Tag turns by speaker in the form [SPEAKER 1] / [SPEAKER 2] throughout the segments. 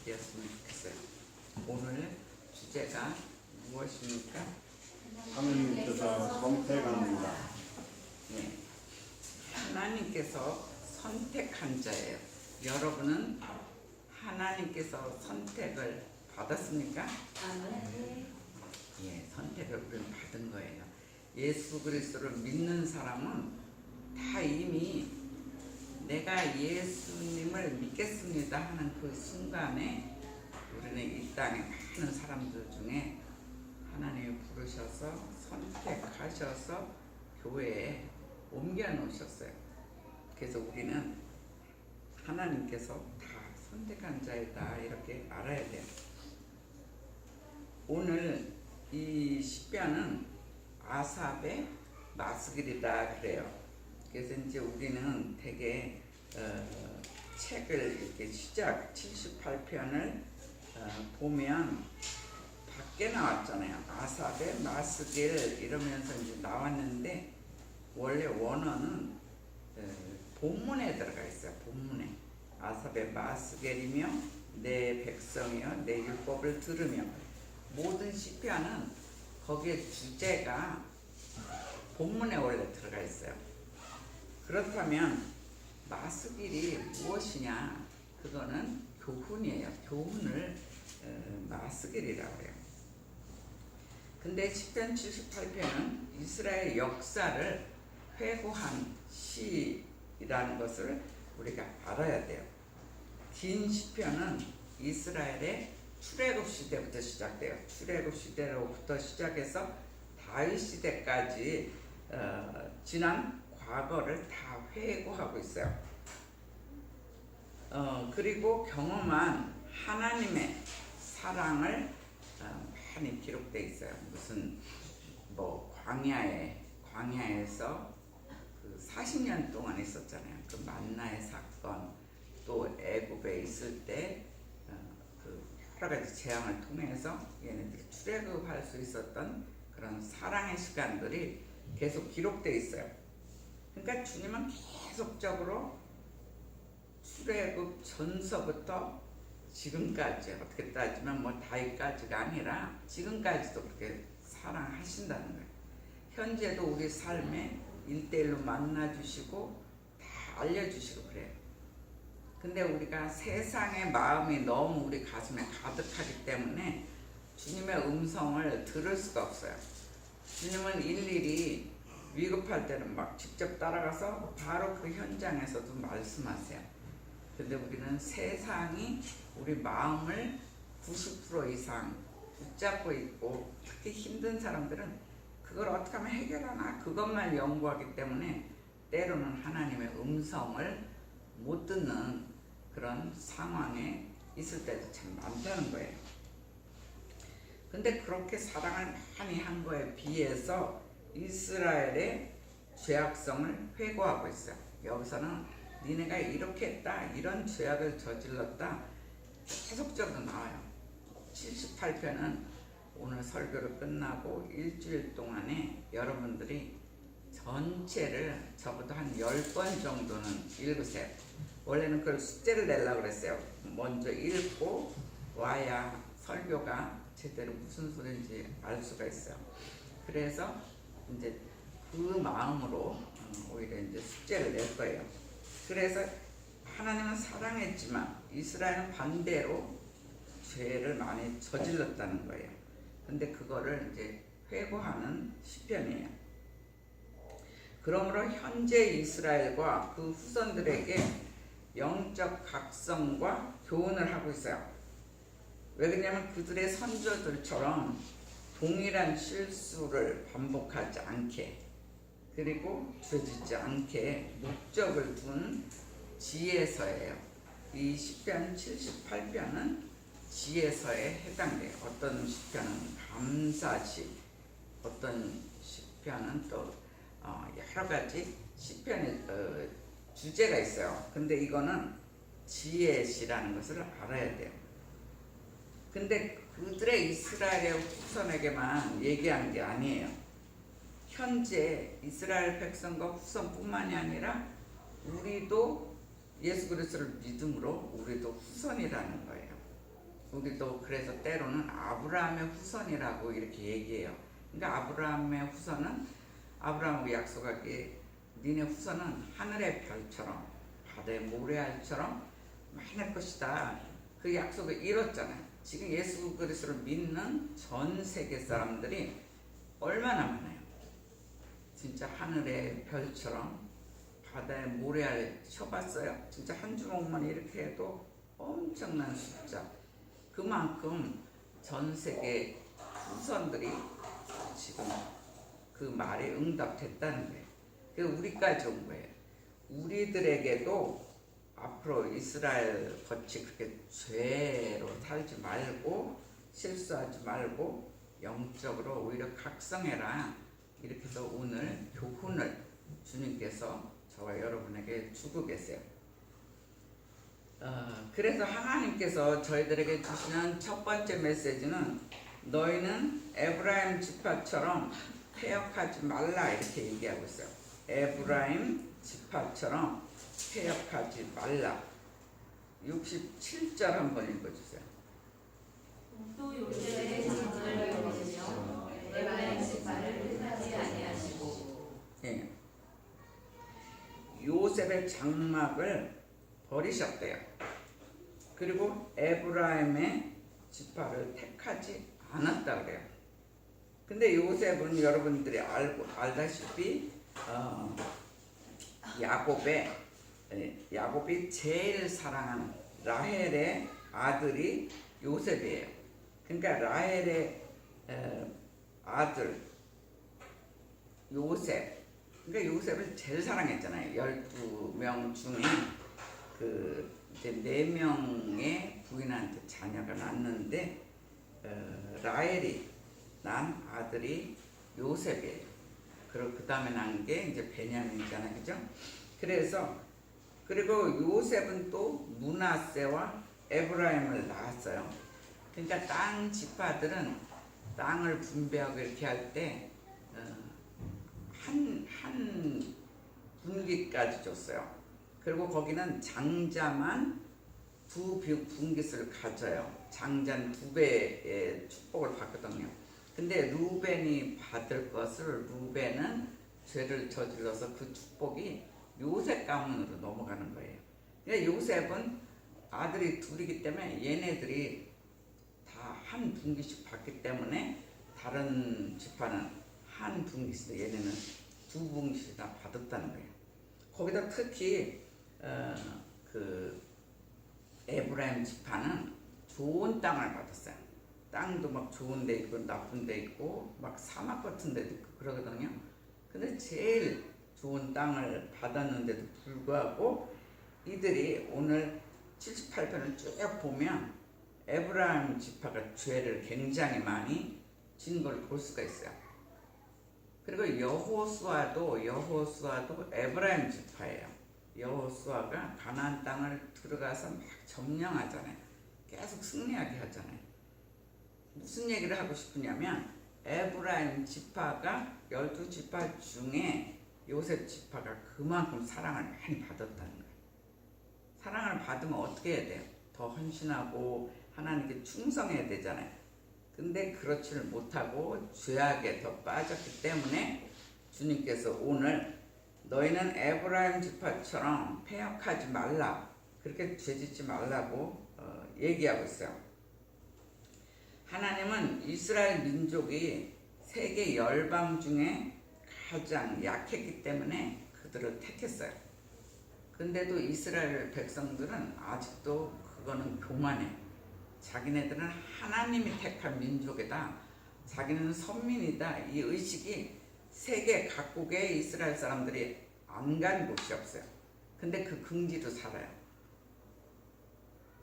[SPEAKER 1] 되었으면 좋겠어요. 오늘 주제가 무엇입니까?
[SPEAKER 2] 하나님께서 선택합니다.
[SPEAKER 1] 네. 하나님께서 선택한 자예요. 여러분은 하나님께서 선택을 받았습니까? 예, 선택을 우리는 받은 거예요. 예수 그리스도를 믿는 사람은 다 이미 내가 예수님을 믿겠습니다 하는 그 순간에 우리는 이 땅에 많은 사람들 중에 하나님이 부르셔서 선택하셔서 교회에 옮겨 놓으셨어요. 그래서 우리는 하나님께서 다 선택한 자이다 이렇게 알아야 돼요. 오늘 이 시편은 아삽의 마스길이다 그래요. 그래서 이제 우리는 되게 책을 이렇게 시작 78편을 보면 밖에 나왔잖아요. 아삽의 마스길 이러면서 이제 나왔는데 원래 원어는 본문에 들어가 있어요. 본문에 아삽의 마스길이며 내 백성이여 내 율법을 들으며 모든 시편은 거기에 주제가 본문에 원래 들어가 있어요. 그렇다면 마스길이 무엇이냐? 그거는 교훈이에요. 교훈을 마스길이라고 해요. 근데 시편 78편은 이스라엘 역사를 회고한 시라는 것을 우리가 알아야 돼요. 긴 시편은 이스라엘의 출애굽 시대부터 시작돼요. 출애굽 시대로부터 시작해서 다윗 시대까지 지난 과거를 다 회고하고 있어요. 그리고 경험한 하나님의 사랑을 많이 기록되어 있어요. 무슨 뭐 광야에서 그 40년 동안 있었잖아요. 그 만나의 사건, 또 애굽에 있을 때 그 여러 가지 재앙을 통해서 얘네들이 출애굽할 수 있었던 그런 사랑의 시간들이 계속 기록되어 있어요. 그러니까 주님은 계속적으로 출애굽 전서부터 지금까지 어떻게 따지면 뭐 다윗까지가 아니라 지금까지도 그렇게 사랑하신다는 거예요. 현재도 우리 삶에 일대일로 만나주시고 다 알려주시고 그래요. 근데 우리가 세상의 마음이 너무 우리 가슴에 가득하기 때문에 주님의 음성을 들을 수가 없어요. 주님은 일일이 위급할 때는 막 직접 따라가서 바로 그 현장에서도 말씀하세요. 근데 우리는 세상이 우리 마음을 90% 이상 붙잡고 있고 특히 힘든 사람들은 그걸 어떻게 하면 해결하나 그것만 연구하기 때문에 때로는 하나님의 음성을 못 듣는 그런 상황에 있을 때도 참 많다는 거예요. 근데 그렇게 사랑을 많이 한 거에 비해서 이스라엘의 죄악성을 회고하고 있어요. 여기서는 니네가 이렇게 했다, 이런 죄악을 저질렀다 계속적으로 나와요. 78편은 오늘 설교를 끝나고 일주일 동안에 여러분들이 전체를 적어도 한 10번 정도는 읽으세요. 원래는 그걸 숙제를 내려고 그랬어요. 먼저 읽고 와야 설교가 제대로 무슨 소리인지 알 수가 있어요. 그래서 이제 그 마음으로 오히려 이제 숙제를 낼 거예요. 그래서 하나님은 사랑했지만 이스라엘은 반대로 죄를 많이 저질렀다는 거예요. 근데 그거를 이제 회고하는 시편이에요. 그러므로 현재 이스라엘과 그 후손들에게 영적 각성과 교훈을 하고 있어요. 왜 그러냐면 그들의 선조들처럼 동일한 실수를 반복하지 않게 그리고 죄짓지 않게 목적을 둔 지혜서예요. 이 시편 78편은 지혜서에 해당돼요. 어떤 시편은 감사시, 어떤 시편은 또 여러 가지 시편의 주제가 있어요. 근데 이거는 지혜시라는 것을 알아야 돼요. 근데 그들의 이스라엘의 후손에게만 얘기하는 게 아니에요. 현재 이스라엘 백성과 후손뿐만이 아니라 우리도 예수 그리스도를 믿음으로 우리도 후손이라는 거예요. 우리도 그래서 때로는 아브라함의 후손이라고 이렇게 얘기해요. 그러니까 아브라함의 후손은 아브라함하고 약속하기에 니네 후손은 하늘의 별처럼 바다의 모래알처럼 많을 것이다. 그 약속을 이뤘잖아요. 지금 예수 그리스도를 믿는 전 세계 사람들이 얼마나 많아요. 진짜 하늘의 별처럼 바다의 모래알 쳐봤어요? 진짜 한 주먹만 이렇게 해도 엄청난 숫자. 그만큼 전 세계 후손들이 지금 그 말에 응답했다는 거예요. 그 우리까지 온 거예요. 우리들에게도 앞으로 이스라엘 같이 그렇게 죄로 살지 말고 실수하지 말고 영적으로 오히려 각성해라. 이렇게 해서 오늘 교훈을 주님께서 저와 여러분에게 주고 계세요. 그래서 하나님께서 저희들에게 주시는 첫 번째 메시지는 너희는 에브라임 지파처럼 패역하지 말라 이렇게 얘기하고 있어요. 에브라임 지파처럼 패역하지 말라. 67절 한번 읽어주세요.
[SPEAKER 3] 또 요셉의 장막을 버리시며 에브라임 지파를 뜻하지 아니하시고.
[SPEAKER 1] 예. 요셉의 장막을 버리셨대요. 그리고 에브라임의 지파를 택하지 않았다 그래요. 근데 요셉은 여러분들이 알다시피 야곱이 제일 사랑하는 라헬의 아들이 요셉이에요. 그러니까 라헬의 아들 요셉, 그러니까 요셉을 제일 사랑했잖아요. 12명 중에 이제 4명의 부인한테 자녀가 낳았는데 라헬이 난 아들이 요셉이에요. 그리고 그 다음에 난 게 이제 베냐민이잖아요, 그죠? 그리고 요셉은 또 므낫세와 에브라임을 낳았어요. 그러니까 땅 지파들은 땅을 분배하고 이렇게 할 때 한 분기까지 줬어요. 그리고 거기는 장자만 2분깃을 가져요. 장자는 2배의 축복을 받거든요. 근데 루벤이 받을 것을 루벤은 죄를 저질러서 그 축복이 요셉 가문으로 넘어가는 거예요. 그러니까 요셉은 아들이 둘이기 때문에 얘네들이 다 한 분기씩 받기 때문에 다른 지파는 한 분기씩, 얘네는 2분기씩이나 받았다는 거예요. 거기다 특히 그 에브라임 지파는 좋은 땅을 받았어요. 땅도 막 좋은 데 있고 나쁜 데 있고 막 사막 같은 데도 있고 그러거든요. 근데 제일 좋은 땅을 받았는데도 불구하고 이들이 오늘 78편을 쭉 보면 에브라임 지파가 죄를 굉장히 많이 진 걸 볼 수가 있어요. 그리고 여호수아도 에브라임 지파예요. 여호수아가 가나안 땅을 들어가서 막 점령하잖아요. 계속 승리하게 하잖아요. 무슨 얘기를 하고 싶으냐면 에브라임 지파가 12지파 중에 요셉 지파가 그만큼 사랑을 많이 받았다는 거예요. 사랑을 받으면 어떻게 해야 돼요? 더 헌신하고 하나님께 충성해야 되잖아요. 근데 그렇지를 못하고 죄악에 더 빠졌기 때문에 주님께서 오늘 너희는 에브라임 지파처럼 패역하지 말라, 그렇게 죄짓지 말라고 얘기하고 있어요. 하나님은 이스라엘 민족이 세계 열방 중에 가장 약했기 때문에 그들을 택했어요. 근데도 이스라엘 백성들은 아직도 그거는 교만해. 자기네들은 하나님이 택한 민족이다, 자기는 선민이다, 이 의식이 세계 각국에 이스라엘 사람들이 안 간 곳이 없어요. 근데 그 긍지도 살아요.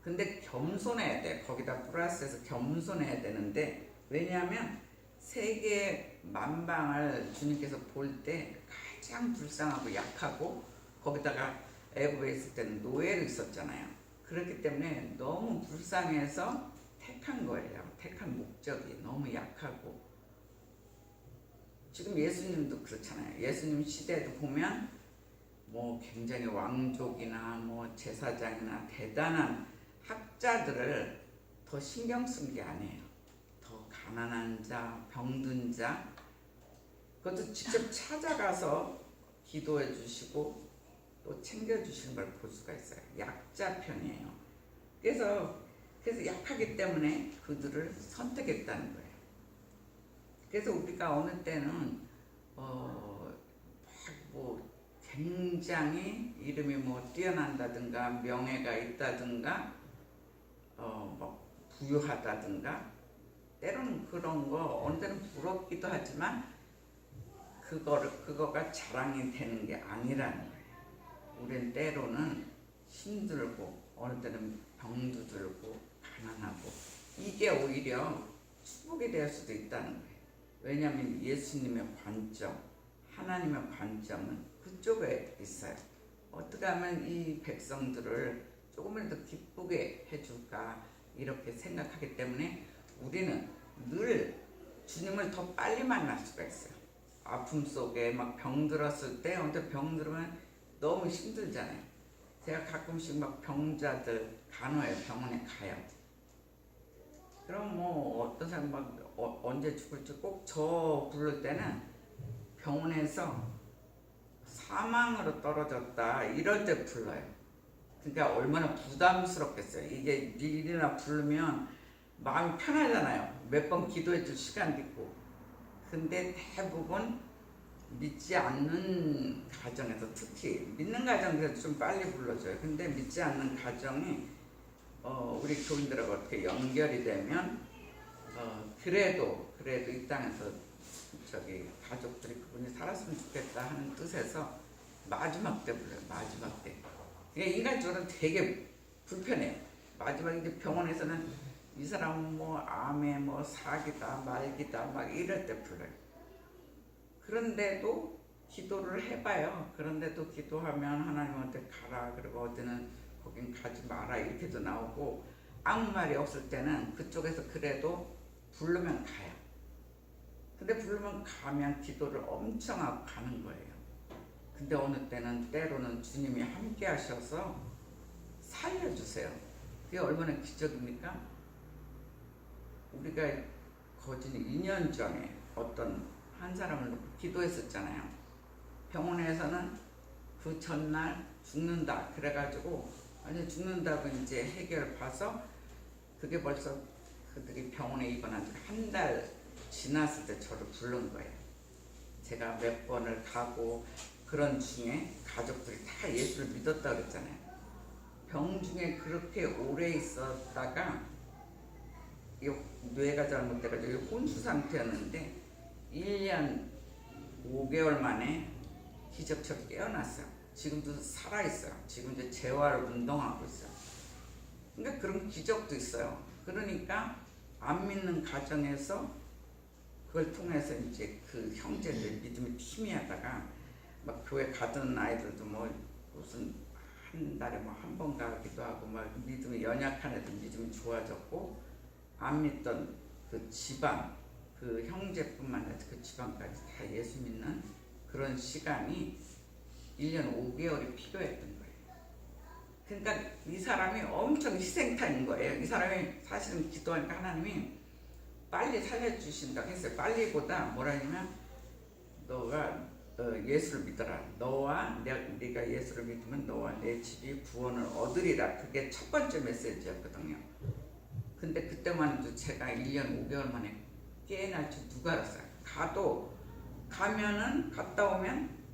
[SPEAKER 1] 근데 겸손해야 돼. 거기다 플러스해서 겸손해야 되는데, 왜냐하면 세계 만방을 주님께서 볼 때 가장 불쌍하고 약하고, 거기다가 애굽에 있을 때는 노예로 있었잖아요. 그렇기 때문에 너무 불쌍해서 택한 거예요. 택한 목적이 너무 약하고. 지금 예수님도 그렇잖아요. 예수님 시대도 보면 뭐 굉장히 왕족이나 뭐 제사장이나 대단한 학자들을 더 신경 쓴 게 아니에요. 더 가난한 자, 병든 자, 그것도 직접 찾아가서 기도해 주시고 또 챙겨 주시는 걸 볼 수가 있어요. 약자 편이에요. 그래서 약하기 때문에 그들을 선택했다는 거예요. 그래서 우리가 어느 때는 뭐 굉장히 이름이 뭐 뛰어난다든가 명예가 있다든가 뭐 부유하다든가 때로는 그런 거 어느 때는 부럽기도 하지만 그거가 자랑이 되는 게 아니라는 거예요. 우린 때로는 힘들고 어느 때는 병도 들고 가난하고 이게 오히려 축복이 될 수도 있다는 거예요. 왜냐하면 예수님의 관점, 하나님의 관점은 그쪽에 있어요. 어떻게 하면 이 백성들을 조금이라도 기쁘게 해줄까 이렇게 생각하기 때문에 우리는 늘 주님을 더 빨리 만날 수가 있어요. 아픔 속에 막 병들었을 때 언제 병들면 너무 힘들잖아요. 제가 가끔씩 막 병자들 간호해 병원에 가요. 그럼 뭐 어떤 사람 막 언제 죽을지 꼭 저 부를 때는 병원에서 사망으로 떨어졌다 이럴 때 불러요. 그러니까 얼마나 부담스럽겠어요. 이게 일이나 부르면 마음이 편하잖아요. 몇 번 기도해 줄 시간도 있고. 근데 대부분 믿지 않는 가정에서 특히 믿는 가정에서 좀 빨리 불러줘요. 근데 믿지 않는 가정이 우리 교인들하고 어떻게 연결이 되면 그래도 이 땅에서 가족들이 그분이 살았으면 좋겠다 하는 뜻에서 마지막 때 불러요. 마지막 때. 그러니까 인간적으로 되게 불편해요. 마지막에 이제 병원에서는 이 사람은 뭐 암에 뭐 사기다 말기다 막 이럴 때 불러요. 그런데도 기도를 해봐요. 그런데도 기도하면 하나님한테 가라 그리고 어디는 거긴 가지 마라 이렇게도 나오고 아무 말이 없을 때는 그쪽에서 그래도 부르면 가요. 근데 부르면 가면 기도를 엄청 하고 가는 거예요. 근데 어느 때로는 주님이 함께 하셔서 살려주세요. 그게 얼마나 기적입니까? 우리가 거진 2년 전에 어떤 한 사람을 놓고 기도했었잖아요. 병원에서는 그 전날 죽는다 그래가지고 아니 죽는다고 이제 해결 봐서 그게 벌써 그들이 병원에 입원한 지 한 달 지났을 때 저를 부른 거예요. 제가 몇 번을 가고 그런 중에 가족들이 다 예수를 믿었다 그랬잖아요. 병 중에 그렇게 오래 있었다가 뇌가 잘못돼가지고 혼수 상태였는데 1년 5개월 만에 기적처럼 깨어났어요. 지금도 살아있어요. 지금 이제 재활 운동하고 있어요. 그러니까 그런 기적도 있어요. 그러니까 안 믿는 가정에서 그걸 통해서 이제 그 형제들 믿음이 희미하다가 막 교회 가던 아이들도 뭐 무슨 한 달에 뭐 한 번 가기도 하고 막 믿음이 연약한 애들 믿음이 좋아졌고 안 믿던 그 집안 그 형제뿐만 아니라 그 집안까지 다 예수 믿는 그런 시간이 1년 5개월이 필요했던 거예요. 그러니까 이 사람이 엄청 희생타인 거예요. 이 사람이 사실은 기도하니까 하나님이 빨리 살려주신다고 했어요. 빨리보다 뭐라 하냐면 너가 예수를 믿어라. 네가 예수를 믿으면 너와 내 집이 구원을 얻으리라. 그게 첫 번째 메시지였거든요. 근데 그때만 해도 제가 1년 5개월 만에 깨어날 줄 누가 알았어요. 갔다 오면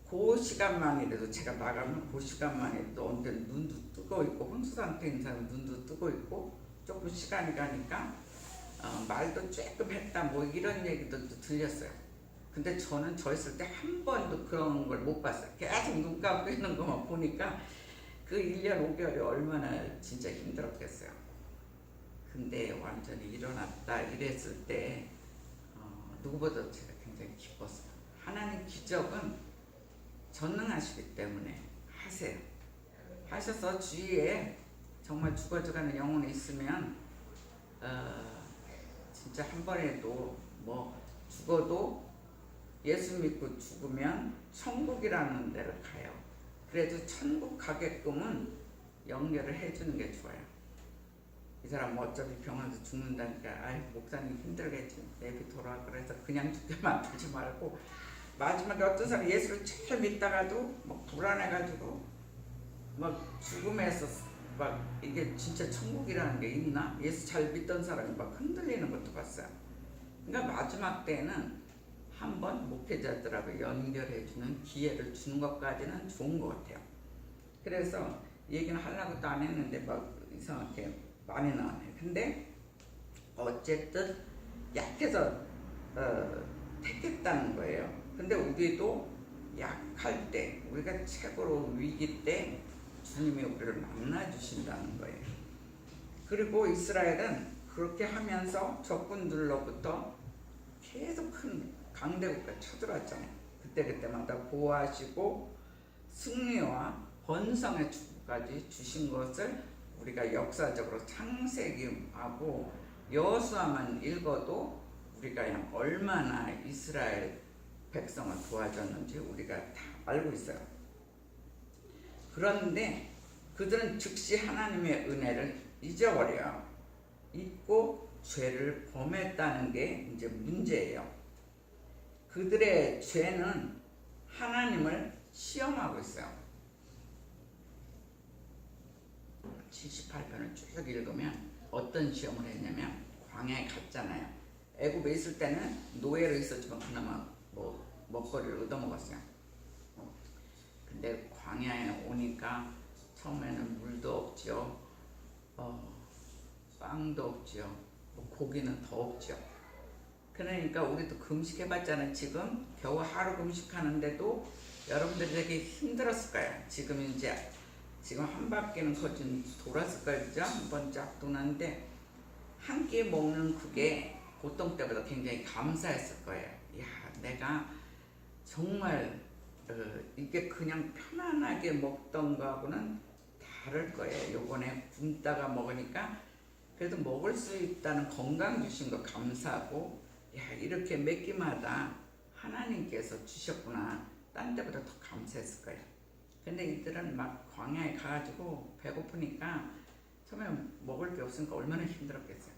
[SPEAKER 1] 그 시간만이라도 제가 나가면 그 시간만이라도 언제 눈도 뜨고 있고 혼수 상태인 사람은 눈도 뜨고 있고 조금 시간이 가니까 말도 조금 했다 뭐 이런 얘기도 들렸어요. 근데 저는 저 있을 때 한 번도 그런 걸 못 봤어요. 계속 눈 감고 있는 것만 보니까 그 1년 5개월이 얼마나 진짜 힘들었겠어요. 근데 완전히 일어났다 이랬을 때 누구보다 제가 굉장히 기뻤어요. 하나님 기적은 전능하시기 때문에 하세요. 하셔서 주위에 정말 죽어져가는 영혼이 있으면 진짜 한 번에도 뭐 죽어도 예수 믿고 죽으면 천국이라는 데를 가요. 그래도 천국 가게끔은 연결을 해주는 게 좋아요. 이 사람 뭐 어차피 병원에서 죽는다니까 아이 목사님 힘들겠지 내비둬라 그래서 그냥 죽게 만들지 말고 마지막에 어떤 사람 예수를 제일 믿다가도 막 불안해가지고 막 죽음에서 막 이게 진짜 천국이라는 게 있나? 예수 잘 믿던 사람이 막 흔들리는 것도 봤어요. 그러니까 마지막 때는 한번 목회자들하고 연결해주는 기회를 주는 것까지는 좋은 것 같아요. 그래서 얘기는 하려고도 안 했는데 막 이상하게 많이 나왔네요. 근데 어쨌든 약해서 택했다는 거예요. 근데 우리도 약할 때, 우리가 최고로 위기 때 주님이 우리를 만나 주신다는 거예요. 그리고 이스라엘은 그렇게 하면서 적군들로부터 계속 큰 강대국가 쳐들어왔잖아요. 그때마다 보호하시고 승리와 번성의 축복까지 주신 것을 우리가 역사적으로 창세기하고 여호수아만 읽어도 우리가 얼마나 이스라엘 백성을 도와줬는지 우리가 다 알고 있어요. 그런데 그들은 즉시 하나님의 은혜를 잊어버려요. 잊고 죄를 범했다는 게 이제 문제예요. 그들의 죄는 하나님을 시험하고 있어요. 78편을 쭉 읽으면 어떤 시험을 했냐면 광야에 갔잖아요. 애굽에 있을 때는 노예로 있었지만 그나마 뭐 먹거리를 얻어먹었어요. 근데 광야에 오니까 처음에는 물도 없지요. 빵도 없지요. 뭐 고기는 더 없죠. 그러니까 우리도 금식해봤잖아요. 지금 겨우 하루 금식하는데도 여러분들이 되게 힘들었을 거예요. 지금 한 바퀴는 거진 돌았을 거예요. 그죠? 한번 쫙 도는데 한 끼 먹는 그게 보통 때보다 굉장히 감사했을 거예요. 야, 내가 정말 이게 그냥 편안하게 먹던 거하고는 다를 거예요. 요번에 굶다가 먹으니까 그래도 먹을 수 있다는 건강 주신 거 감사하고, 야, 이렇게 몇 끼마다 하나님께서 주셨구나. 딴 데보다 더 감사했을 거예요. 근데 이들은 막 광야에 가가지고 배고프니까 처음에 먹을 게 없으니까 얼마나 힘들었겠어요.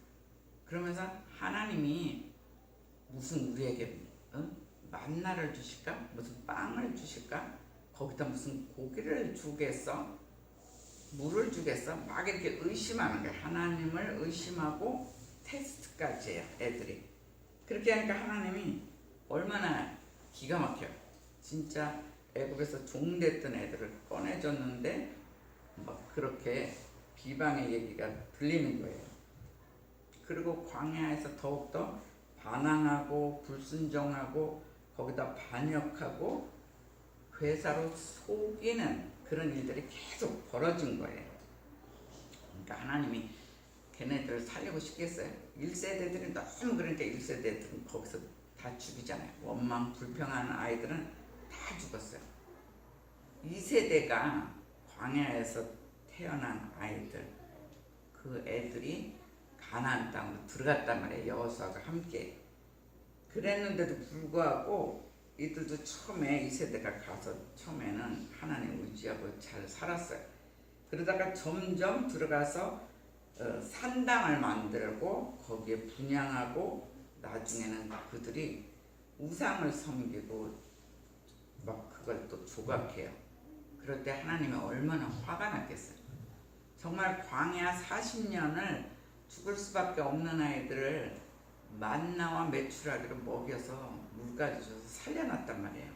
[SPEAKER 1] 그러면서 하나님이 무슨 우리에게 만나를 주실까? 무슨 빵을 주실까? 거기다 무슨 고기를 주겠어? 물을 주겠어? 막 이렇게 의심하는 거예요. 하나님을 의심하고 테스트까지 해요, 애들이. 그렇게 하니까 하나님이 얼마나 기가 막혀요. 진짜 애굽에서 종됐던 애들을 꺼내줬는데 막 그렇게 비방의 얘기가 들리는 거예요. 그리고 광야에서 더욱더 반항하고 불순종하고 거기다 반역하고 회사로 속이는 그런 일들이 계속 벌어진 거예요. 그러니까 하나님이 걔네들을 살리고 싶겠어요? 1세대들이 너무 그러니까 1세대들은 거기서 다 죽이잖아요. 원망 불평하는 아이들은 다 죽었어요. 2세대가 광야에서 태어난 아이들, 그 애들이 가나안 땅으로 들어갔단 말이에요. 여호수아가 함께. 그랬는데도 불구하고 이들도 처음에 2세대가 가서 처음에는 하나님 의지하고 잘 살았어요. 그러다가 점점 들어가서 산당을 만들고 거기에 분향하고 나중에는 그들이 우상을 섬기고 막 그걸 또 조각해요. 그럴 때 하나님이 얼마나 화가 났겠어요. 정말 광야 40년을 죽을 수밖에 없는 아이들을 만나와 메추라기로 먹여서 물까지 줘서 살려놨단 말이에요.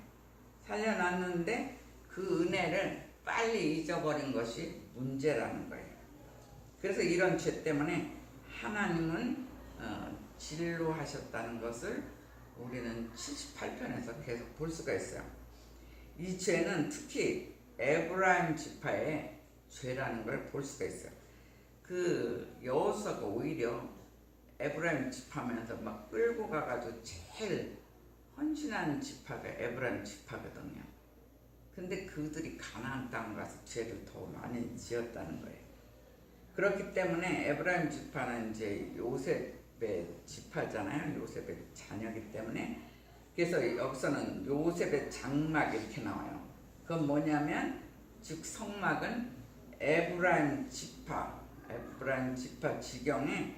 [SPEAKER 1] 살려놨는데 그 은혜를 빨리 잊어버린 것이 문제라는 거예요. 그래서 이런 죄 때문에 하나님은 진노하셨다는 것을 우리는 78편에서 계속 볼 수가 있어요. 이 죄는 특히 에브라임 지파의 죄라는 걸 볼 수가 있어요. 그 여호수아가 오히려 에브라임 지파면서 막 끌고 가가지고 제일 헌신한 지파가 에브라임 지파거든요. 근데 그들이 가나안 땅 가서 죄를 더 많이 지었다는 거예요. 그렇기 때문에 에브라임 지파는 이제 요셉의 지파잖아요. 요셉의 자녀이기 때문에. 그래서 여기서는 요셉의 장막 이렇게 나와요. 그건 뭐냐면 즉 성막은 에브라임 지파, 에브라임 지파 지경에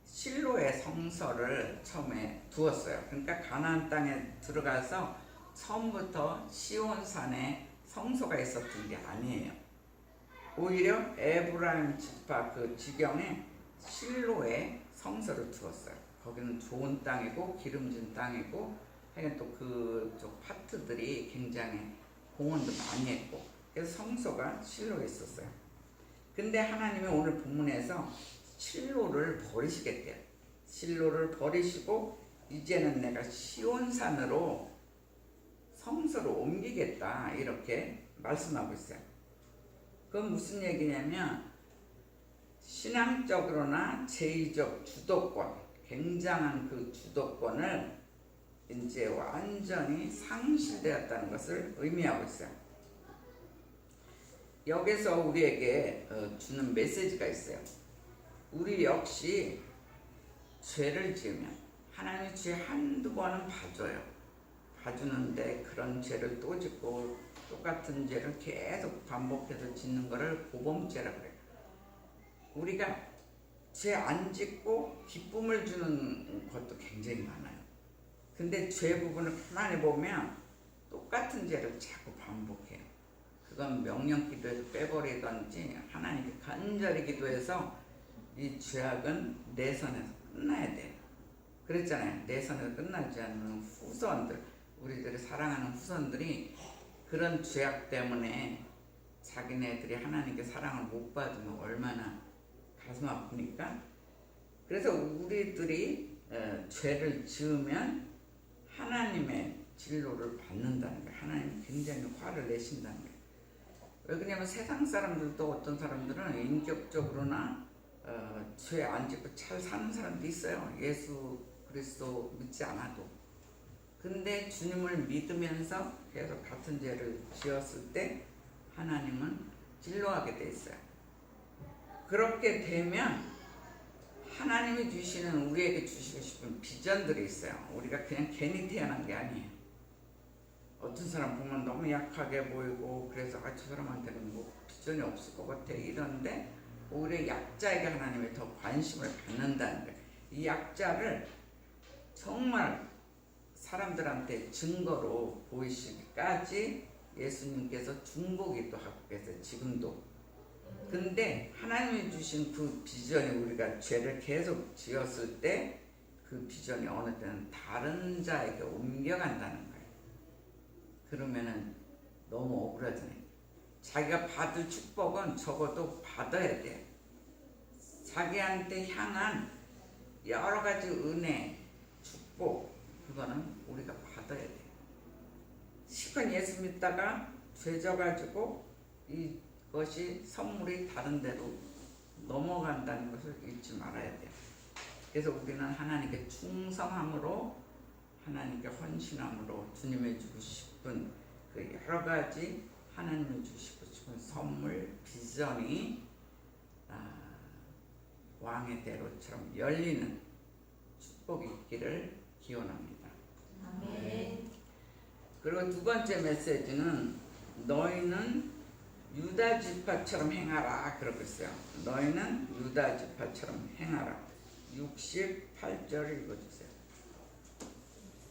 [SPEAKER 1] 실로의 성서를 처음에 두었어요. 그러니까 가나안 땅에 들어가서 처음부터 시온산에 성소가 있었던 게 아니에요. 오히려 에브라임 지파 그 지경에 실로에 성서를 두었어요. 거기는 좋은 땅이고 기름진 땅이고 하여간 또 그쪽 파트들이 굉장히 공헌도 많이 했고 그래서 성소가 실로에 있었어요. 근데 하나님이 오늘 본문에서 실로를 버리시겠대요. 실로를 버리시고 이제는 내가 시온산으로 성소를 옮기겠다 이렇게 말씀하고 있어요. 그건 무슨 얘기냐면 신앙적으로나 제의적 주도권, 굉장한 그 주도권을 이제 완전히 상실되었다는 것을 의미하고 있어요. 여기서 우리에게 주는 메시지가 있어요. 우리 역시 죄를 지으면 하나님이 죄 한두 번은 봐줘요. 봐주는데 그런 죄를 또 짓고 똑같은 죄를 계속 반복해서 짓는 것을 고범죄라고 그래요. 우리가 죄 안 짓고 기쁨을 주는 것도 굉장히 많아요. 근데 죄 부분을 가만히 보면 똑같은 죄를 자꾸 반복해요. 그건 명령 기도에서 빼버리든지 하나님께 간절히 기도해서 이 죄악은 내 선에서 끝나야 돼요. 그랬잖아요. 내 선에서 끝나지 않는 후손들, 우리들이 사랑하는 후손들이 그런 죄악 때문에 자기네들이 하나님께 사랑을 못 받으면 얼마나 가슴 아프니까. 그래서 우리들이 죄를 지으면 하나님의 진로를 받는다는 거예요. 하나님이 굉장히 화를 내신다는 거예요. 왜 그러냐면 세상 사람들도 어떤 사람들은 인격적으로나 죄 안 짓고 잘 사는 사람도 있어요. 예수 그리스도 믿지 않아도. 근데 주님을 믿으면서 계속 같은 죄를 지었을 때 하나님은 진로하게 돼 있어요. 그렇게 되면 하나님이 주시는 우리에게 주시고 싶은 비전들이 있어요. 우리가 그냥 괜히 태어난 게 아니에요. 어떤 사람 보면 너무 약하게 보이고 그래서 저 사람한테는 뭐 비전이 없을 것 같아 이러는데 오히려 약자에게 하나님이 더 관심을 갖는다는 거예요. 이 약자를 정말 사람들한테 증거로 보이시기까지 예수님께서 중보기도 하고 계세요. 지금도. 근데 하나님이 주신 그 비전이 우리가 죄를 계속 지었을 때 그 비전이 어느 때는 다른 자에게 옮겨간다는 거예요. 그러면은 너무 억울하잖아요. 자기가 받을 축복은 적어도 받아야 돼. 자기한테 향한 여러 가지 은혜, 축복, 그거는 우리가 받아야 돼. 실컷 예수 믿다가 죄 져가지고 이것이 선물이 다른 데로 넘어간다는 것을 잊지 말아야 돼. 그래서 우리는 하나님께 충성함으로, 하나님께 헌신함으로 주님이 주고 싶은 그 여러 가지 하나님이 주시고 싶은 선물, 비전이 왕의 대로처럼 열리는 축복이 있기를 기원합니다.
[SPEAKER 3] 아멘.
[SPEAKER 1] 그리고 두 번째 메시지는 너희는 유다 지파처럼 행하라 그러고 있어요. 너희는 유다 지파처럼 행하라. 68절 읽어주세요.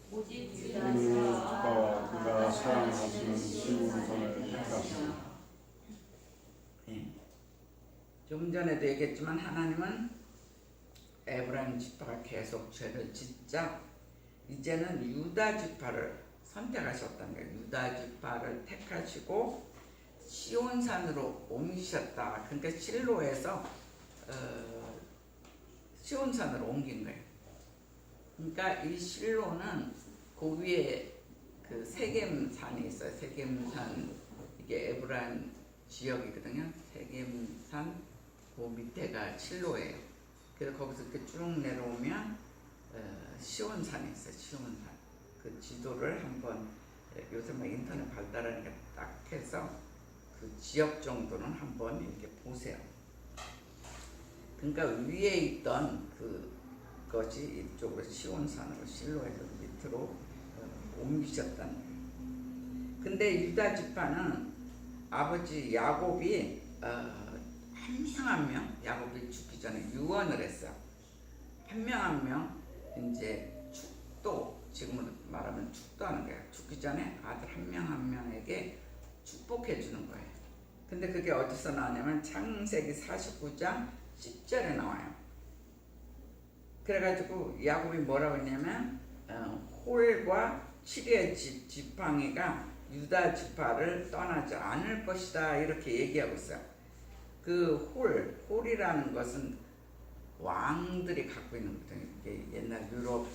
[SPEAKER 3] 오직
[SPEAKER 2] 주님의 주가와 그가 사랑하시는 시온산을 택하시니.
[SPEAKER 1] 좀 전에도 얘기했지만 하나님은 에브라임 지파가 계속 죄를 짓자 이제는 유다 지파를 선택하셨다는 거예요. 유다 지파를 택하시고 시온산으로 옮기셨다. 그러니까 실로에서 시온산으로 옮긴 거예요. 그러니까 이 실로는 그 위에 그 세겜산이 있어요. 세겜산, 이게 에브라임 지역이거든요. 세겜산 그 밑에가 실로예요. 그래서 거기서 이렇게 쭉 내려오면 시온산이 있어요. 시온산. 그 지도를 한번 요새 뭐 인터넷 발달하니까 딱 해서 그 지역 정도는 한번 이렇게 보세요. 그러니까 위에 있던 그것이 이쪽으로 시온산으로 실로에서 밑으로 옮기셨다는 거예요. 근데 유다 지파는 아버지 야곱이 한 한 명 한 명 야곱이 죽기 전에 유언을 했어요. 한 명 한 명 이제 축도, 지금으로 말하면 축도하는 거예요. 죽기 전에 아들 한 명 한 명에게 축복해 주는 거예요. 근데 그게 어디서 나오냐면 창세기 49장 10절에 나와요. 그래가지고 야곱이 뭐라고 했냐면 홀과 칠의 집 지팡이가 유다 지파를 떠나지 않을 것이다 이렇게 얘기하고 있어요. 그 홀이라는 것은 왕들이 갖고 있는 거거든요. 이게 옛날 유럽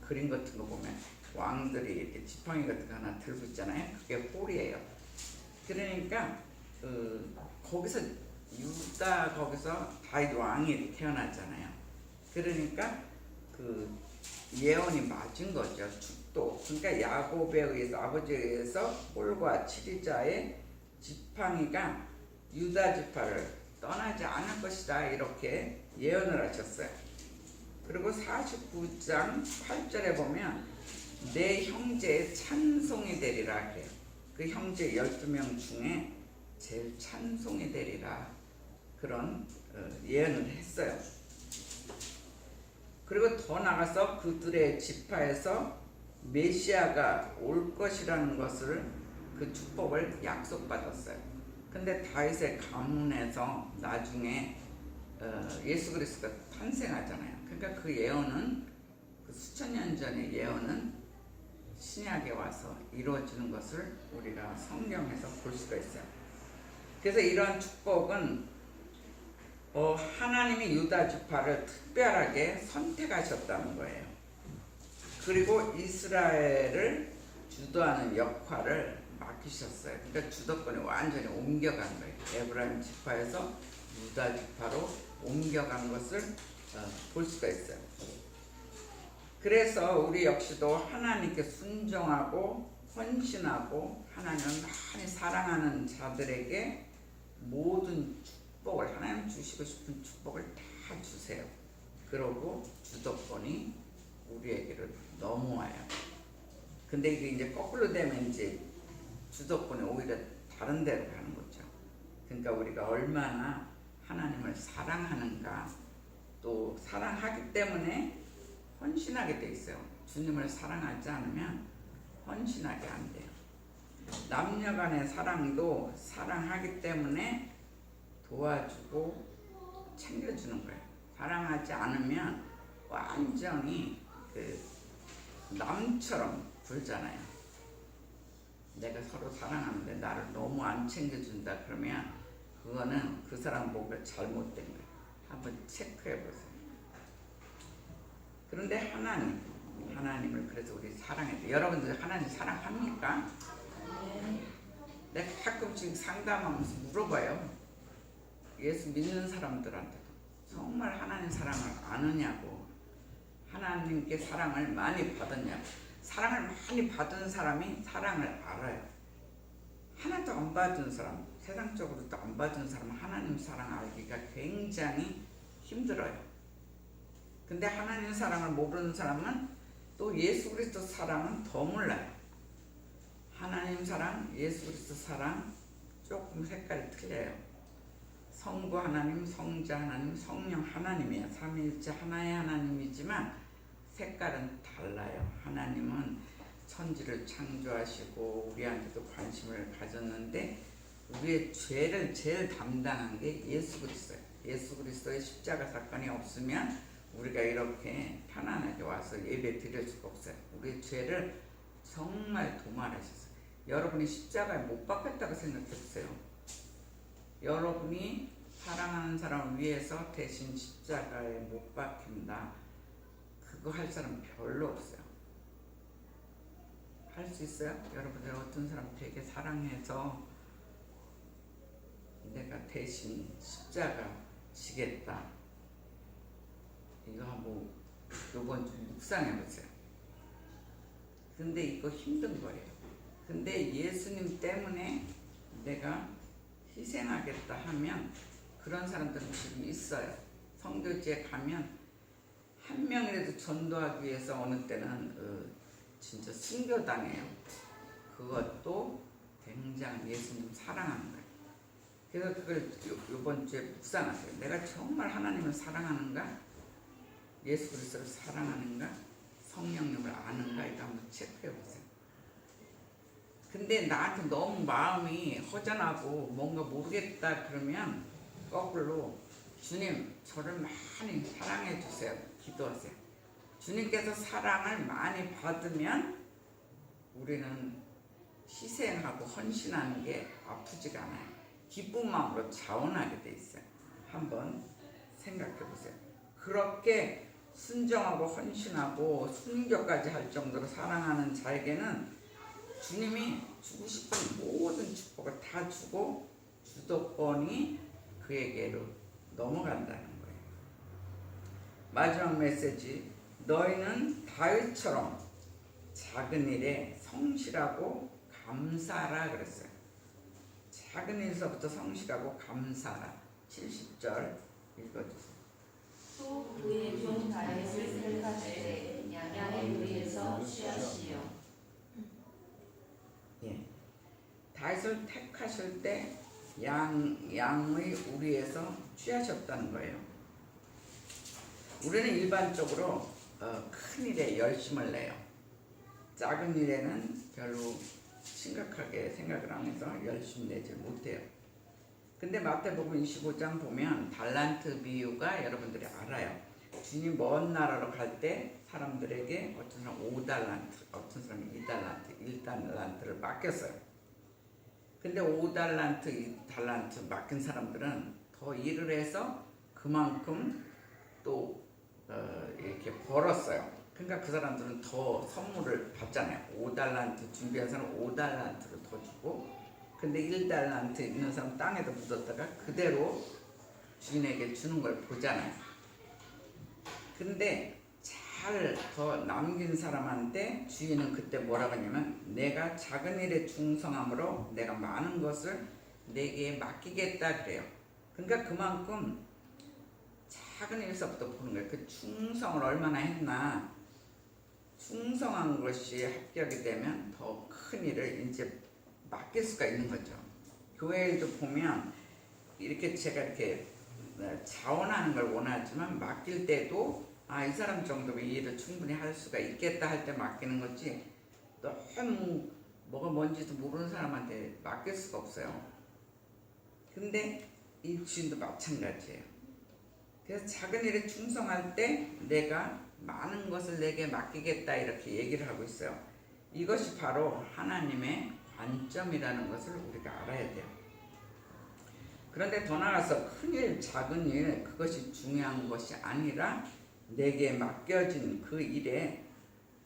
[SPEAKER 1] 그림 같은 거 보면 왕들이 이렇게 지팡이 같은 거 하나 들고 있잖아요. 그게 홀이에요. 그러니까 거기서 유다 거기서 다윗 왕이 태어났잖아요. 그러니까 그 예언이 맞은 거죠. 축도. 그러니까 야곱에 의해서 아버지에 의해서 홀과 칠이자의 지팡이가 유다 지파를 떠나지 않을 것이다 이렇게 예언을 하셨어요. 그리고 49장 8절에 보면 내 형제의 찬송이 되리라 해요. 그 형제 12명 중에 제일 찬송이 되리라 그런 예언을 했어요. 그리고 더 나가서 그들의 지파에서 메시아가 올 것이라는 것을 그 축복을 약속받았어요. 근데 다윗의 가문에서 나중에 예수 그리스도가 탄생하잖아요. 그러니까 그 예언은 그 수천 년 전의 예언은 신약에 와서 이루어지는 것을 우리가 성경에서 볼 수가 있어요. 그래서 이러한 축복은 하나님이 유다 지파를 특별하게 선택하셨다는 거예요. 그리고 이스라엘을 주도하는 역할을 맡기셨어요. 그러니까 주도권이 완전히 옮겨간 거예요. 에브라임 지파에서 유다 지파로 옮겨간 것을 볼 수가 있어요. 그래서 우리 역시도 하나님께 순종하고 헌신하고 하나님을 많이 사랑하는 자들에게 모든 축복을 하나님 주시고 싶은 축복을 다 주세요. 그러고 주도권이 우리에게로 넘어와요. 근데 이게 이제 거꾸로 되면 이제 주도권이 오히려 다른 데로 가는 거죠. 그러니까 우리가 얼마나 하나님을 사랑하는가, 또 사랑하기 때문에 헌신하게 돼 있어요. 주님을 사랑하지 않으면 헌신하게 안 돼요. 남녀 간의 사랑도 사랑하기 때문에 도와주고 챙겨주는 거예요. 사랑하지 않으면 완전히 그 남처럼 굴잖아요. 내가 서로 사랑하는데 나를 너무 안 챙겨준다 그러면 그거는 그 사람 보고 잘못된 거예요. 한번 체크해 보세요. 그런데 하나님을 그래서 우리 사랑해야 돼요. 여러분들 하나님 사랑합니까? 내가 가끔씩 상담하면서 물어봐요. 예수 믿는 사람들한테도 정말 하나님 사랑을 아느냐고, 하나님께 사랑을 많이 받았냐고. 사랑을 많이 받은 사람이 사랑을 알아요. 하나도 안 받은 사람, 세상적으로도 안 받은 사람은 하나님 사랑 알기가 굉장히 힘들어요. 근데 하나님 사랑을 모르는 사람은 또 예수 그리스도 사랑은 더 몰라요. 하나님 사랑, 예수 그리스도 사랑 조금 색깔이 틀려요. 성부 하나님, 성자 하나님, 성령 하나님이에요. 삼위일체 하나의 하나님이지만 색깔은 달라요. 하나님은 천지를 창조하시고 우리한테도 관심을 가졌는데 우리의 죄를 제일 담당한 게 예수 그리스도예요. 예수 그리스도의 십자가 사건이 없으면 우리가 이렇게 편안하게 와서 예배 드릴 수가 없어요. 우리의 죄를 정말 도말하셨어요. 여러분이 십자가에 못 박혔다고 생각해보세요. 여러분이 사랑하는 사람을 위해서 대신 십자가에 못 박힌다. 그거 할 사람 별로 없어요. 할 수 있어요? 여러분들 어떤 사람 되게 사랑해서 내가 대신 십자가 지겠다. 이거 한번 요번 좀 묵상해보세요. 근데 이거 힘든 거예요. 근데 예수님 때문에 내가 희생하겠다 하면 그런 사람들은 지금 있어요. 선교지에 가면 한 명이라도 전도하기 위해서 어느 때는 진짜 순교당해요. 그것도 굉장히 예수님 사랑하는 거예요. 그래서 그걸 요번 주에 묵상하세요. 내가 정말 하나님을 사랑하는가? 예수 그리스도를 사랑하는가? 성령님을 아는가? 이거 한번 체크해 보세요. 근데 나한테 너무 마음이 허전하고 뭔가 모르겠다 그러면 거꾸로 주님 저를 많이 사랑해 주세요. 기도하세요. 주님께서 사랑을 많이 받으면 우리는 희생하고 헌신하는 게 아프지가 않아요. 기쁜 마음으로 자원하게 돼 있어요. 한번 생각해 보세요. 그렇게 순정하고 헌신하고 순교까지 할 정도로 사랑하는 자에게는 주님이 주고 싶은 모든 축복을 다 주고 주도권이 그에게로 넘어간다는 거예요. 마지막 메시지, 너희는 다윗처럼 작은 일에 성실하고 감사하라 그랬어요. 작은 일서부터 성실하고 감사하라. 70절 읽어주세요.
[SPEAKER 3] 또 그의 종 다윗을 택하시되 양의 무리에서 취하시며.
[SPEAKER 1] 예, 다윗을 택하실 때 양의 우리에서 취하셨다는 거예요. 우리는 일반적으로 큰 일에 열심을 내요. 작은 일에는 별로 심각하게 생각을 하면서 열심히 내지 못해요. 근데 마태복음 25장 보면 달란트 비유가 여러분들이 알아요. 주님 먼 나라로 갈 때 사람들에게 어떤 사람 5달란트, 어떤 사람 2달란트, 1달란트를 맡겼어요. 근데 5달란트, 2달란트 맡긴 사람들은 더 일을 해서 그만큼 또 이렇게 벌었어요. 그러니까 그 사람들은 더 선물을 받잖아요. 5달란트 준비한 사람은 5달란트를 더 주고, 근데 1달란트 있는 사람 땅에다 묻었다가 그대로 주인에게 주는 걸 보잖아요. 근데 잘 더 남긴 사람한테 주인은 그때 뭐라고 하냐면, 내가 작은 일에 충성함으로 내가 많은 것을 내게 맡기겠다 그래요. 그러니까 그만큼 작은 일서부터 보는 거예요. 그 충성을 얼마나 했나. 충성한 것이 합격이 되면 더 큰 일을 이제 맡길 수가 있는 거죠. 교회에도 보면 이렇게 제가 이렇게 자원하는 걸 원하지만 맡길 때도 이 사람 정도면 이 일을 충분히 할 수가 있겠다 할 때 맡기는 거지, 너무 뭐가 뭔지도 모르는 사람한테 맡길 수가 없어요. 근데 이 주인도 마찬가지예요. 그래서 작은 일에 충성할 때 내가 많은 것을 내게 맡기겠다 이렇게 얘기를 하고 있어요. 이것이 바로 하나님의 관점이라는 것을 우리가 알아야 돼요. 그런데 더 나아가서 큰일 작은 일 그것이 중요한 것이 아니라 내게 맡겨진 그 일에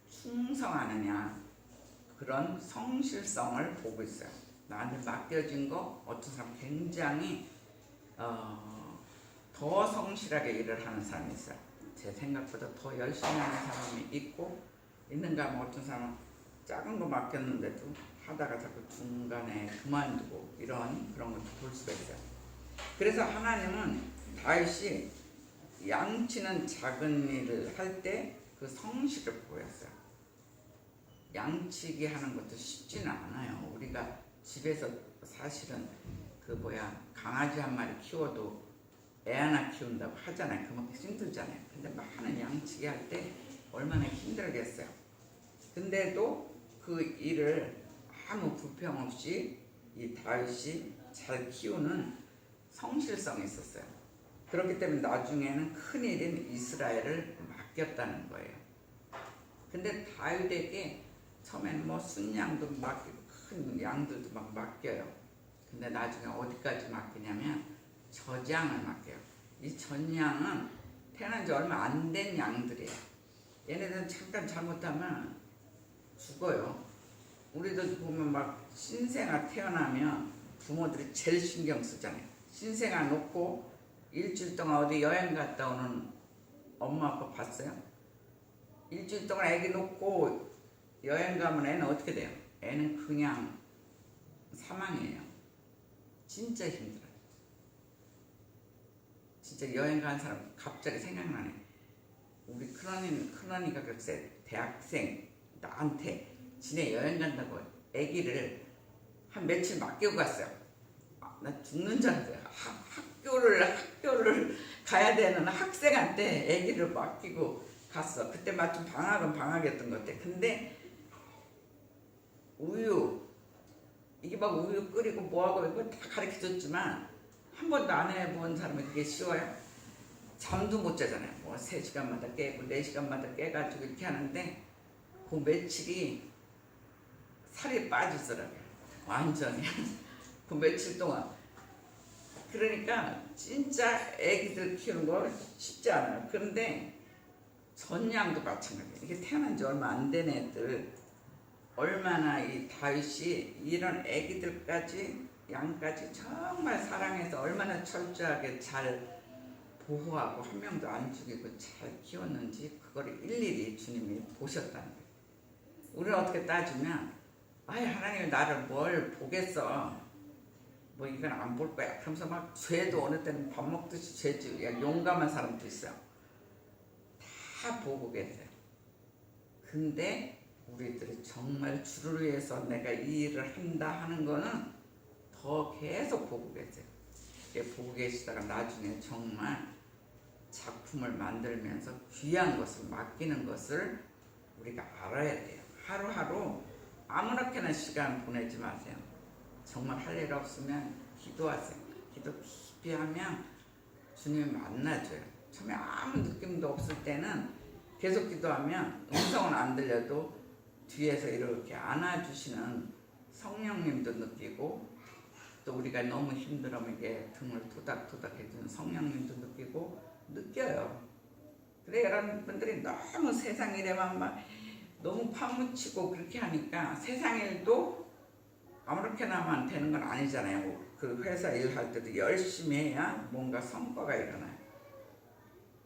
[SPEAKER 1] 충성하느냐, 그런 성실성을 보고 있어요. 나한테 맡겨진 거 어떤 사람 굉장히 더 성실하게 일을 하는 사람이 있어요. 제 생각보다 더 열심히 하는 사람이 있는가 하면 어떤 사람은 작은 거 맡겼는데도 하다가 자꾸 중간에 그만두고 그런 것도 볼 수가 있어요. 그래서 하나님은 다윗이 양치는 작은 일을 할 때 그 성실을 보였어요. 양치기 하는 것도 쉽지는 않아요. 우리가 집에서 사실은 강아지 한 마리 키워도 애 하나 키운다고 하잖아요. 그만큼 힘들잖아요. 근데 많은 양치기 할 때 얼마나 힘들겠어요. 근데도 그 일을 아무 불평 없이 이 다윗이 잘 키우는 성실성이 있었어요. 그렇기 때문에 나중에는 큰일인 이스라엘을 맡겼다는 거예요. 근데 다윗에게 처음에는 뭐 순양도 맡기고 큰 양들도 막 맡겨요. 근데 나중에 어디까지 맡기냐면 젖양을 맡겨요. 이 젖양은 태어난 지 얼마 안 된 양들이에요. 얘네들은 잠깐 잘못하면 죽어요. 우리도 보면 막 신생아 태어나면 부모들이 제일 신경 쓰잖아요. 신생아 놓고 일주일 동안 어디 여행 갔다 오는 엄마 아빠 봤어요? 일주일 동안 애기 놓고 여행 가면 애는 어떻게 돼요? 애는 그냥 사망이에요. 진짜 힘들어요. 진짜 여행 간 사람 갑자기 생각나네. 우리 큰언니가 글쎄 대학생 나한테 지네 여행 간다고 애기를 한 며칠 맡기고 갔어요. 나 죽는 줄 알았어요. 학교를 가야 되는 학생한테 아기를 맡기고 갔어. 그때 마침 방학은 방학이었던 것 같아. 근데 우유 이게 막 우유 끓이고 뭐하고 이거 다 가르쳐줬지만 한 번도 안 해본 사람이 그게 쉬워요? 잠도 못 자잖아요. 뭐 3시간마다 깨고 4시간마다 깨가지고 이렇게 하는데 그 며칠이 살이 빠지더라고요. 완전히. 그 며칠 동안. 그러니까 진짜 애기들 키우는 거 쉽지 않아요. 그런데 전량도 마찬가지예요. 이게 태어난 지 얼마 안 된 애들 얼마나 이 다윗이 이런 애기들까지 양까지 정말 사랑해서 얼마나 철저하게 잘 보호하고 한 명도 안 죽이고 잘 키웠는지 그걸 일일이 주님이 보셨다는 거예요. 우리는 어떻게 따지면 아이 하나님이 나를 뭘 보겠어. 뭐 이건 안 볼 거야. 그러면서 막 죄도 어느 때는 밥 먹듯이 죄지. 용감한 사람도 있어요. 다 보고 계세요. 근데 우리들이 정말 주를 위해서 내가 이 일을 한다 하는 거는 더 계속 보고 계세요. 보고 계시다가 나중에 정말 작품을 만들면서 귀한 것을 맡기는 것을 우리가 알아야 돼요. 하루하루 아무렇게나 시간 보내지 마세요. 정말 할 일 없으면 기도하세요. 기도 깊이 하면 주님이 만나줘요. 처음에 아무 느낌도 없을 때는 계속 기도하면 음성은 안 들려도 뒤에서 이렇게 안아주시는 성령님도 느끼고 또 우리가 너무 힘들면 이게 등을 토닥토닥 해주는 성령님도 느껴요. 그래 여러분들이 너무 세상 일에만 막 너무 파묻히고 그렇게 하니까 세상 일도 아무렇게나만 되는 건 아니잖아요. 그 회사 일할 때도 열심히 해야 뭔가 성과가 일어나요.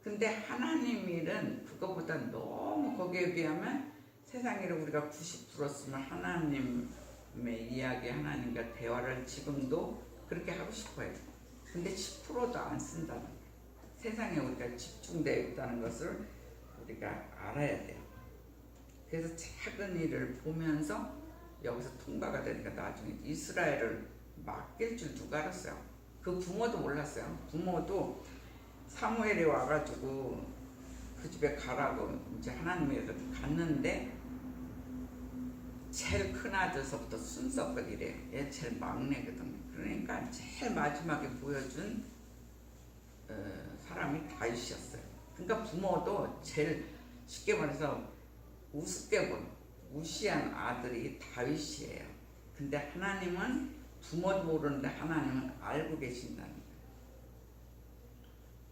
[SPEAKER 1] 근데 하나님 일은 그거보다 너무 거기에 비하면 세상 일을 우리가 90% 쓰면 하나님의 이야기, 하나님과 대화를 지금도 그렇게 하고 싶어요. 근데 10%도 안 쓴다는 거예요. 세상에 우리가 집중되어 있다는 것을 우리가 알아야 돼요. 그래서 작은 일을 보면서 여기서 통과가 되니까 나중에 이스라엘을 맡길 줄 누가 알았어요? 그 부모도 몰랐어요. 부모도 사무엘이 와가지고 그 집에 가라고 이제 하나님이 갔는데 제일 큰 아들서부터 순서껏 이래요. 얘 제일 막내거든요. 그러니까 제일 마지막에 보여준 사람이 다윗이었어요. 그러니까 부모도 제일 쉽게 말해서 우습게 본 무시한 아들이 다윗이에요. 근데 하나님은 부모도 모르는데 하나님은 알고 계신다는 거예요.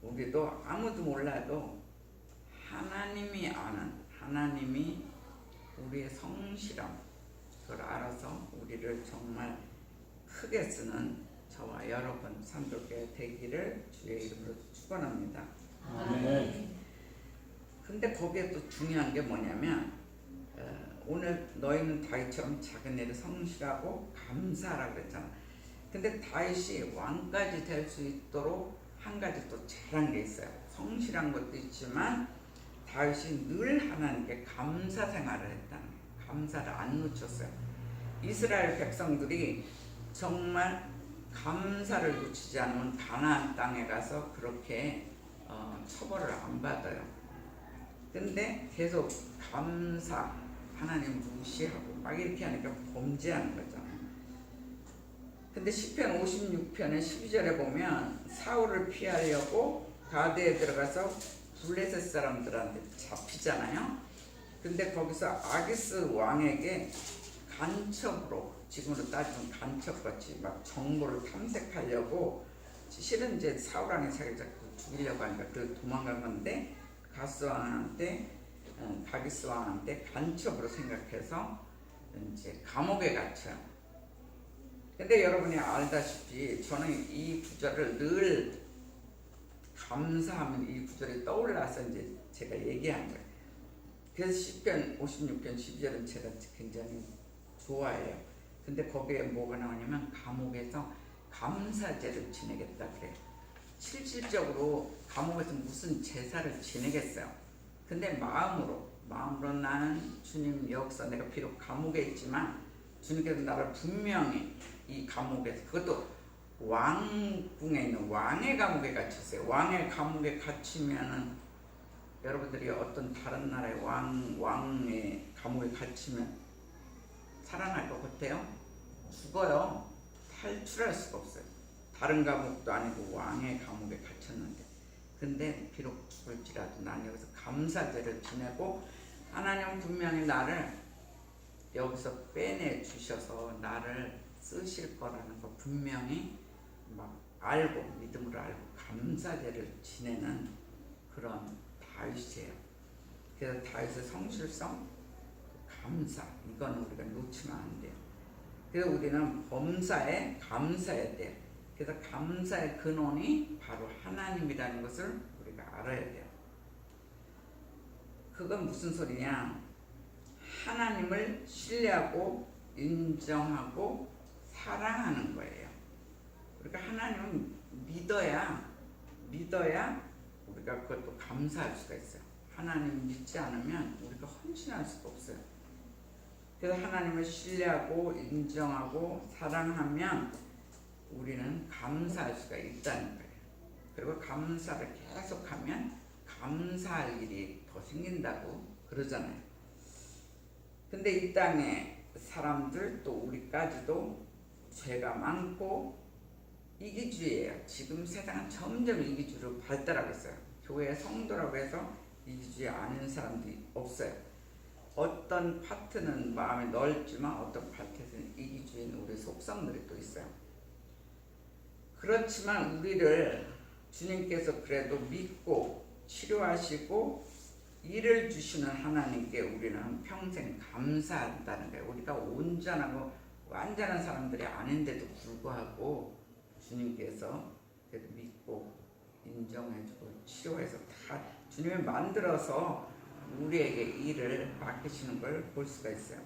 [SPEAKER 1] 우리도 아무도 몰라도 하나님이 아는, 하나님이 우리의 성실함 그걸 알아서 우리를 정말 크게 쓰는 저와 여러분 산돌교회 되기를 주의 이름으로 축원합니다.
[SPEAKER 2] 아멘.
[SPEAKER 1] 근데 거기에 또 중요한 게 뭐냐면 오늘 너희는 다윗처럼 작은 일에 성실하고 감사하라 그랬잖아. 근데 다윗이 왕까지 될 수 있도록 한 가지 또 잘한 게 있어요. 성실한 것도 있지만 다윗이 늘 하나님께 감사 생활을 했다는 거예요. 감사를 안 놓쳤어요. 이스라엘 백성들이 정말 감사를 놓치지 않으면 가나안 땅에 가서 그렇게 처벌을 안 받아요. 근데 계속 감사, 하나님 무시하고 막 이렇게 하니까 범죄하는 거잖아요. 근데 시편 56편의 12절에 보면 사울을 피하려고 가드에 들어가서 블레셋 사람들한테 잡히잖아요. 근데 거기서 아기스 왕에게 간첩으로, 지금으로 따지면 간첩같이 막 정보를 탐색하려고 실은 이제 사울 왕이 자기 자꾸 죽이려고 하니까 그 도망간 건데 가스 왕한테 가기스 왕한테 간첩으로 생각해서 이제 감옥에 갇혀요. 근데 여러분이 알다시피 저는 이 구절을 늘 감사하면 이 구절이 떠올라서 이제 제가 얘기한 거예요. 그래서 시편 56편 12절은 제가 굉장히 좋아해요. 근데 거기에 뭐가 나오냐면 감옥에서 감사제를 지내겠다 그래요. 실질적으로 감옥에서 무슨 제사를 지내겠어요. 근데 마음으로 나는 주님 역사, 내가 비록 감옥에 있지만 주님께서 나를 분명히 이 감옥에서, 그것도 왕궁에 있는 왕의 감옥에 갇혔어요. 왕의 감옥에 갇히면은 여러분들이 어떤 다른 나라의 왕의 감옥에 갇히면 살아날 것 같아요? 죽어요. 탈출할 수가 없어요. 다른 감옥도 아니고 왕의 감옥에 갇혔는데, 근데 비록 죽을지라도 난 여기서 감사제를 지내고 하나님은 분명히 나를 여기서 빼내 주셔서 나를 쓰실 거라는 거 분명히 막 알고, 믿음으로 알고 감사제를 지내는 그런 다윗이에요. 그래서 다윗의 성실성, 감사, 이거는 우리가 놓치면 안 돼요. 그래서 우리는 범사에 감사해야 돼요. 그래서 감사의 근원이 바로 하나님이라는 것을 우리가 알아야 돼요. 그건 무슨 소리냐? 하나님을 신뢰하고 인정하고 사랑하는 거예요. 우리가 하나님을 믿어야 우리가 그것도 감사할 수가 있어요. 하나님 믿지 않으면 우리가 헌신할 수가 없어요. 그래서 하나님을 신뢰하고 인정하고 사랑하면 우리는 감사할 수가 있다는 거예요. 그리고 감사를 계속하면 감사할 일이 더 생긴다고 그러잖아요. 근데 이 땅에 사람들 또 우리까지도 죄가 많고 이기주의예요. 지금 세상은 점점 이기주의로 발달하고 있어요. 교회 성도라고 해서 이기주의 아닌 사람들이 없어요. 어떤 파트는 마음이 넓지만 어떤 파트는 이기주의는 우리 속성들이 또 있어요. 그렇지만 우리를 주님께서 그래도 믿고 치료하시고 일을 주시는 하나님께 우리는 평생 감사한다는 거예요. 우리가 온전하고 완전한 사람들이 아닌데도 불구하고 주님께서 그래도 믿고 인정해주고 치료해서 다 주님이 만들어서 우리에게 일을 맡기시는 걸 볼 수가 있어요.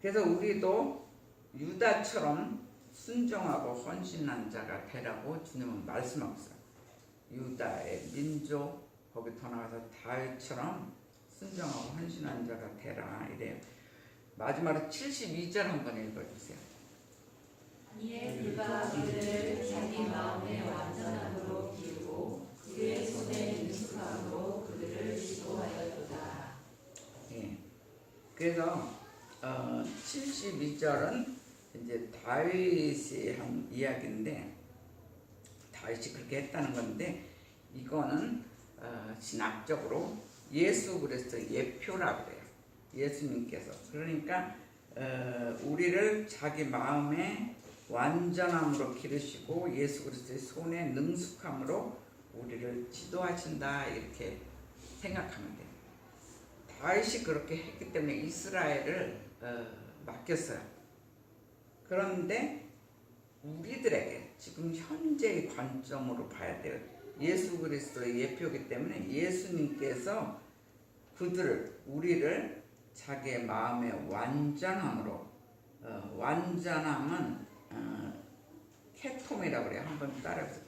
[SPEAKER 1] 그래서 우리도 유다처럼 순종하고 헌신한 자가 되라고 주님은 말씀하고 있어요. 유다의 민족, 거기 더 나가서 다윗처럼 순종하고 헌신한 자가 되라 이래요. 마지막으로 72절 한번 읽어주세요.
[SPEAKER 3] 이에 그가 그들을 자기 마음의 완전함으로 기르고 그의 손의 능숙함으로 그들을 지도하였도다.
[SPEAKER 1] 예. 그래서 72절은 이제 다윗이 한 이야기인데 다윗이 그렇게 했다는 건데 이거는 신학적으로 예수 그리스도의 예표라고 그래요. 예수님께서 그러니까 우리를 자기 마음의 완전함으로 기르시고 예수 그리스도의 손의 능숙함으로 우리를 지도하신다 이렇게 생각하면 돼요. 다윗이 그렇게 했기 때문에 이스라엘을 맡겼어요. 그런데 우리들에게 지금 현재의 관점으로 봐야 돼요. 예수 그리스도의 예표이기 때문에 예수님께서 우리를 자기의 마음의 완전함으로 완전함은 케톰이라고 그래요. 한번 따라해보세요.